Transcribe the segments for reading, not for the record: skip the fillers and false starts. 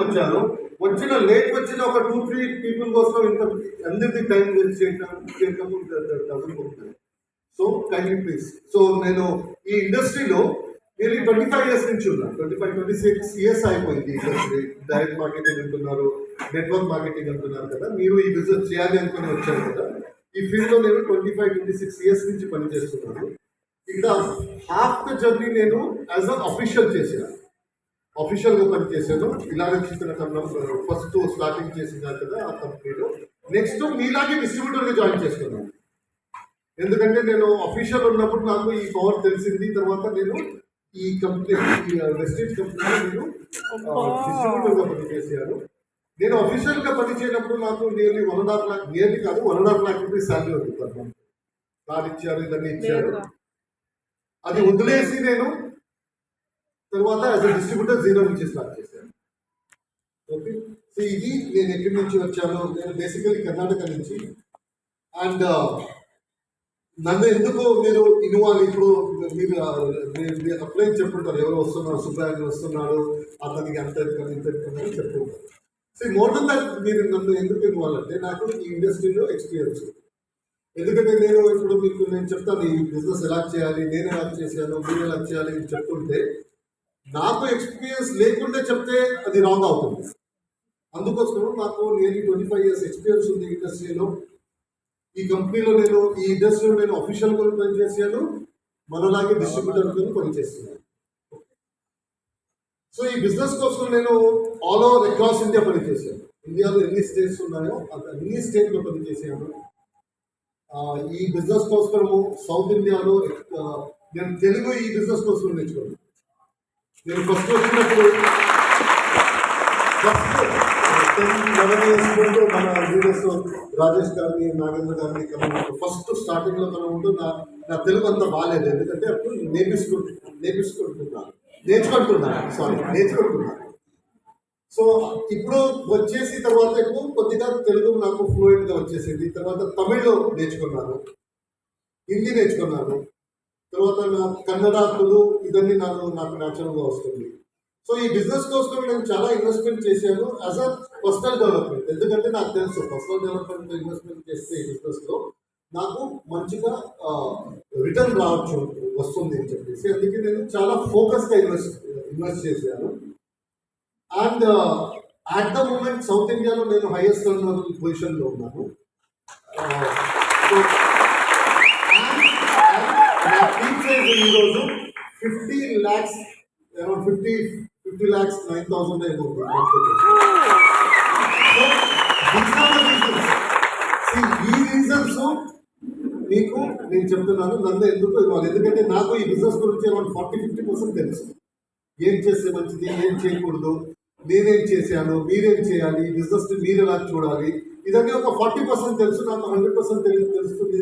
వచ్చాను. వచ్చిన ఒక 2-3 పీపుల్ కోసం ఇంత అందరికీ టైం వేస్ట్ చేయటం సో కైండ్లీ ప్లీజ్. సో నేను ఈ ఇండస్ట్రీలో నేను 25 ఇయర్స్ నుంచి ఉన్నా. 26 ఇయర్స్ అయిపోయింది ఇండస్ట్రీ. డైరెక్ట్ మార్కెటింగ్ అంటున్నారు, నెట్వర్క్ మార్కెటింగ్ అంటున్నారు కదా. మీరు ఈ బిజినెస్ చేయాలి అనుకుని వచ్చారు కదా. ఈ ఫీల్డ్లో నేను 25-26 ఇయర్స్ నుంచి పనిచేస్తున్నాను. ఇక్కడ హాఫ్ ద జర్నీ నేను యాజ్ అ అఫీషియల్ చేశాను. అఫీషియల్గా పనిచేశాను. ఇలాగే చిత్ర ఫస్ట్ స్టార్టింగ్ చేసిన కదా ఆ కంపెనీలో. నెక్స్ట్ మీలాగే డిస్ట్రిబ్యూటర్గా జాయిన్ చేసుకున్నాను. ఎందుకంటే నేను అఫీషియల్ ఉన్నప్పుడు నాకు ఈ పవర్ తెలిసింది. తర్వాత నేను ఈ కంపెనీ వెస్టేజ్ కంపెనీలో నేను డిస్ట్రిబ్యూటర్గా పనిచేశాను. నేను అఫీషియల్గా పనిచేయనప్పుడు నాకు నియర్లీ 1.5 lakh, నియర్లీ కాదు 1.5 lakh రూపీస్ శాలరీ వదులుతాను. కార్డు ఇచ్చారు, ఇదన్నీ ఇచ్చారు. అది వదిలేసి నేను తర్వాత యాజ్ అ డిస్ట్రిబ్యూటర్ 0 నుంచి స్టార్ట్ చేశాను. ఓకే, సో ఇది నేను ఎక్కడి నుంచి వచ్చాను. నేను బేసికలీ కర్ణాటక నుంచి. అండ్ నన్ను ఎందుకు మీరు ఇన్వాల్వ్, ఇప్పుడు మీరు అప్లై చెప్పుకుంటారు, ఎవరు వస్తున్నారు, సుబ్రాయన్ వస్తున్నాడు, అతనికి అంత ఇంత అని చెప్పుకుంటారు. సో మోర్ దెన్ దట్ మీరు నన్ను ఎందుకు ఇన్వాల్వ్ అంటే నాకు ఈ ఇండస్ట్రీలో ఎక్స్పీరియన్స్. ఎందుకంటే నేను ఇప్పుడు మీకు నేను చెప్తాను ఈ బిజినెస్ ఎలా చేయాలి, నేను ఎలా చేశాను, మీరు ఎలా చేయాలి అని చెప్తుంటే నాకు ఎక్స్పీరియన్స్ లేకుండా చెప్తే అది రాంగ్ అవుతుంది. అందుకోసం నాకు నేను 25 ఇయర్స్ ఎక్స్పీరియన్స్ ఉంది ఇండస్ట్రీలో. ఈ కంపెనీలో నేను ఈ ఇండస్ట్రీలో నేను అఫీషియల్ గా పనిచేసాను, మనలాగే డిస్ట్రిబ్యూటర్ గా పనిచేస్తున్నాను. సో ఈ బిజినెస్ కోసం నేను ఆల్ ఓవర్ అక్రాస్ ఇండియా పనిచేశాను. ఇండియాలో ఎన్ని స్టేట్స్ ఉన్నాయో అన్ని స్టేట్లో పనిచేసాను. ఈ బిజినెస్ కోసము సౌత్ ఇండియాలో నేను తెలుగు ఈ బిజినెస్ కోసం నేర్చుకున్నాను. నేను ఫస్ట్ వచ్చినప్పుడు 10-11 years ముందు మన లీడర్స్ రాజేష్ గారిని, నాగేంద్ర గారిని కనుగొన్నప్పుడు ఫస్ట్ స్టార్టింగ్లో కనుగొంటూ నా తెలుగు అంతా బాగాలేదు. ఎందుకంటే అప్పుడు నేర్చుకుంటున్నాను. సో ఇప్పుడు వచ్చేసి తర్వాత కొద్దిగా తెలుగు నాకు ఫ్లూయెంట్గా వచ్చేసింది. తర్వాత తమిళ్లో నేర్చుకున్నాను, హిందీ నేర్చుకున్నాను. తర్వాత నా కన్నడ, తెలుగు ఇవన్నీ నాకు న్యాచురల్గా వస్తుంది. సో ఈ బిజినెస్ కోసం నేను చాలా ఇన్వెస్ట్మెంట్ చేశాను యాజ్ అ పర్సనల్ డెవలప్మెంట్. ఎందుకంటే నాకు తెలుసు పర్సనల్ డెవలప్మెంట్ ఇన్వెస్ట్మెంట్ చేస్తే ఈ బిజినెస్లో నాకు మంచిగా రిటర్న్ వస్తుంది అని చెప్పేసి అందుకే నేను చాలా ఫోకస్గా ఇన్వెస్ట్ చేశాను. And at the moment south ఇండియాలో నేను హైయెస్ట్ టర్న్ పొజిషన్లో ఉన్నాను. నా టీమ్ సైజ్ ఈరోజు 50 lakhs, అరౌండ్ 50 lakhs 9,000 ఏమో. ఈ రీజన్స్ మీకు నేను చెప్తున్నాను. నన్ను ఎందుకు ఇవ్వాలి, ఎందుకంటే నాకు ఈ బిజినెస్ గురించి అరౌండ్ 40-50% తెలుసు. ఏం చేస్తే మంచిది, ఏం చేయకూడదు, నేనేం చేశాను, మీరేం చేయాలి, ఈ బిజినెస్ని మీరు ఎలా చూడాలి, ఇదన్నీ ఒక 40% తెలుసు. నాకు 100% తెలుస్తుంది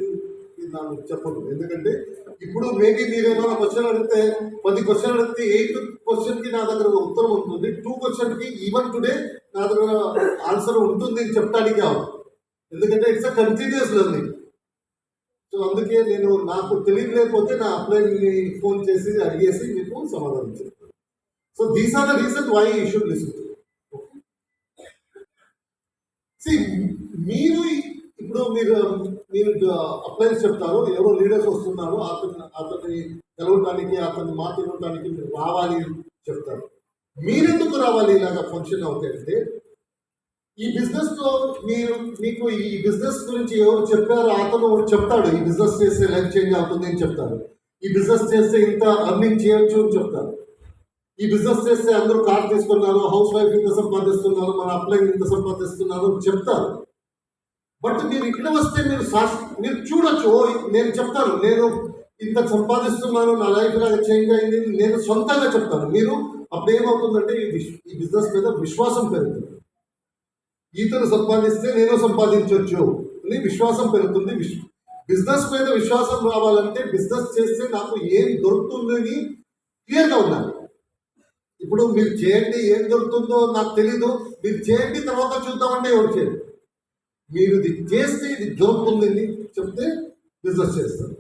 నాకు చెప్పదు. ఎందుకంటే ఇప్పుడు మేబీ మీరేమైనా క్వశ్చన్ అడిగితే 10 క్వశ్చన్ అడిగితే 8 క్వశ్చన్కి నా దగ్గర ఉత్తరం ఉంటుంది, 2 క్వశ్చన్కి ఈవెన్ టుడే నా దగ్గర ఆన్సర్ ఉంటుంది అని చెప్పడానికి కాదు. ఎందుకంటే it's a continuous learning. So అందుకే నేను నాకు తెలియలేకపోతే నా అప్లైని ఫోన్ చేసి అడిగేసి మీకు సమాధానం చెప్తాను. So these are the reason why you should listen. మీరు ఇప్పుడు మీరు అప్లైన్స్ చెప్తారు, ఎవరో లీడర్స్ వస్తున్నారు, అతన్ని కలవటానికి, అతన్ని మాట ఇవ్వటానికి మీరు రావాలి చెప్తారు. మీరెందుకు రావాలి ఇలాగా ఫంక్షన్ అవుతాయంటే ఈ బిజినెస్లో మీకు ఈ బిజినెస్ గురించి ఎవరు చెప్పారో అతను చెప్తాడు, ఈ బిజినెస్ చేస్తే లైఫ్ చేంజ్ అవుతుంది అని చెప్తారు, ఈ బిజినెస్ చేస్తే ఇంత అర్నింగ్ చేయొచ్చు అని చెప్తారు, ఈ బిజినెస్ చేస్తే అందరూ కార్ తీసుకున్నారు, హౌస్ వైఫ్ ఇంత సంపాదిస్తున్నారు, మన అప్లైన్ ఇంత సంపాదిస్తున్నారు అని చెప్తారు. బట్ మీరు ఇక్కడ వస్తే మీరు చూడొచ్చు, నేను చెప్తాను నేను ఇంత సంపాదిస్తున్నాను, నా లైఫ్ లాగా చేంజ్ అయింది, నేను సొంతంగా చెప్తాను. మీరు అప్పుడు ఏమవుతుందంటే ఈ బిజినెస్ మీద విశ్వాసం పెరుగుతుంది. ఈతను సంపాదిస్తే నేను సంపాదించవచ్చు అని విశ్వాసం పెరుగుతుంది. బిజినెస్ మీద విశ్వాసం రావాలంటే బిజినెస్ చేస్తే నాకు ఏం దొరుకుతుందని క్లియర్గా ఉండాలి. ఇప్పుడు మీరు చేయండి, ఏం దొరుకుతుందో నాకు తెలీదు, మీరు చేయండి తర్వాత చూద్దామంటే ఎవరు చేయరు. మీరు ఇది చేస్తే ఇది దొరుకుతుందని చెప్తే బిజినెస్ చేస్తారు.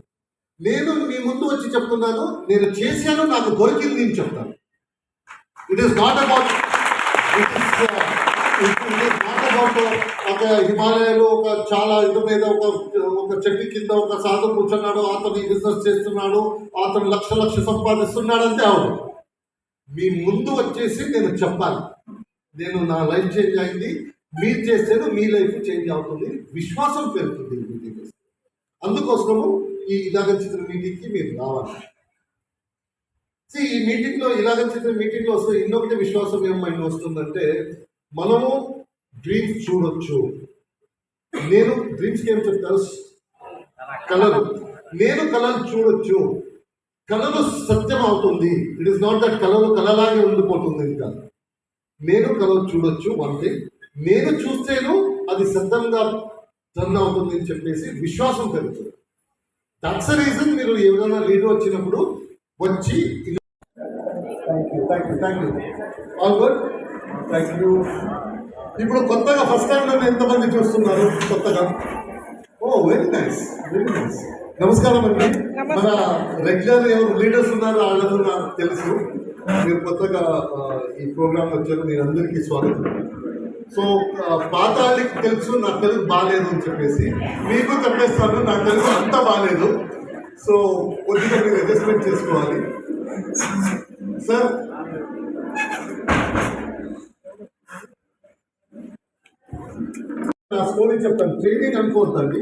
నేను మీ ముందు వచ్చి చెప్తున్నాను, నేను చేశాను, నాకు దొరికింది అని చెప్తాను. ఇట్ ఈస్ నాట్ అబౌట్ ఒక హిమాలయాలో ఒక చాలా ఇది మీద ఒక చెట్టు కింద ఒక సాధు కూర్చున్నాడు, అతను ఈ బిజినెస్ చేస్తున్నాడు, అతను లక్ష సంపాదిస్తున్నాడు అంటే అవును. మీ ముందు వచ్చేసి నేను చెప్పాలి, నేను నా లైఫ్ చేంజ్ అయింది, మీరు చేసేది మీ లైఫ్ చేంజ్ అవుతుంది, విశ్వాసం పెరుగుతుంది ఈ మీటింగ్. అందుకోసము ఈ ఇలాగ చిత్ర మీటింగ్కి మీరు రావాలి. ఈ మీటింగ్లో ఇలాగ చిత్ర మీటింగ్లో వస్తే ఇంకొకటి విశ్వాసం ఏమైనా వస్తుందంటే, మనము డ్రీమ్స్ చూడొచ్చు. నేను డ్రీమ్స్కి ఏం చెప్తాను, కళలు, నేను కళలు చూడొచ్చు, కళలు సత్యం అవుతుంది. ఇట్ ఈస్ నాట్ దట్ కళలు కళలాగే ఉండిపోతుంది. ఇంకా నేను కళలు చూడొచ్చు, వన్ థింగ్. నేను చూస్తేను అది సత్యంగా టర్న్ అవుతుంది అని చెప్పేసి విశ్వాసం పెరుగుతుంది. దట్స్ ద రీజన్ మీరు ఎవరైనా లీడర్ వచ్చినప్పుడు వచ్చి thank you all good, thank you. ఇప్పుడు కొత్తగా ఫస్ట్ టైం నన్ను ఎంతమంది చూస్తున్నారు కొత్తగా? ఓ వెరీ నైస్, వెరీ నైస్. నమస్కారం అండి. మన రెగ్యులర్ ఎవరు లీడర్స్ ఉన్నారో వాళ్ళకు నాకు తెలుసు, మీరు కొత్తగా ఈ ప్రోగ్రామ్ వచ్చారు, మీరు అందరికీ స్వాగతం. సో పాత వాళ్ళకి తెలుసు నాకు తెలుగు బాగాలేదు అని చెప్పేసి, మీకు చెప్పేస్తాను నాకు తెలుగు అంత బాగాలేదు. సో కొద్దిగా మీరు అడ్జస్ట్మెంట్ చేసుకోవాలి సార్. నా స్టోరీ చెప్తాను, ట్రైనింగ్ అనుకోవద్దండి.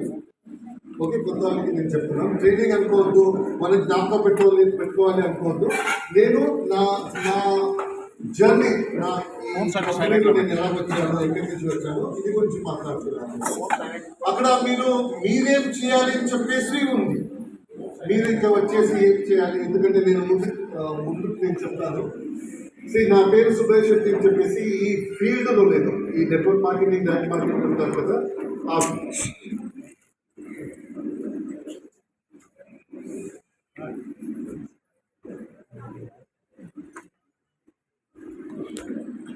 ఓకే, కొత్త వాళ్ళకి నేను చెప్తున్నాను, ట్రైనింగ్ అనుకోవద్దు, మనకి జ్ఞాపకం పెట్టుకోవాలి అనుకోవద్దు. నేను నా జర్నీ, నా నేను ఎలా వచ్చాను, ఎక్కడి నుంచి వచ్చాను, ఇది గురించి మాట్లాడుతున్నాను. అక్కడ మీరేం చేయాలి అని చెప్పేసి ఉంది, మీరు ఇంకా వచ్చేసి ఏం చేయాలి, ఎందుకంటే నేను ముందుకు నేను చెప్తాను. నా పేరు సుభేష్ శెట్టి అని చెప్పేసి ఈ ఫీల్డ్లో లేదు, ఈ నెట్వర్క్ మార్కెటింగ్, డైరెక్ట్ మార్కెటింగ్ ఉంటారు కదా, ఆ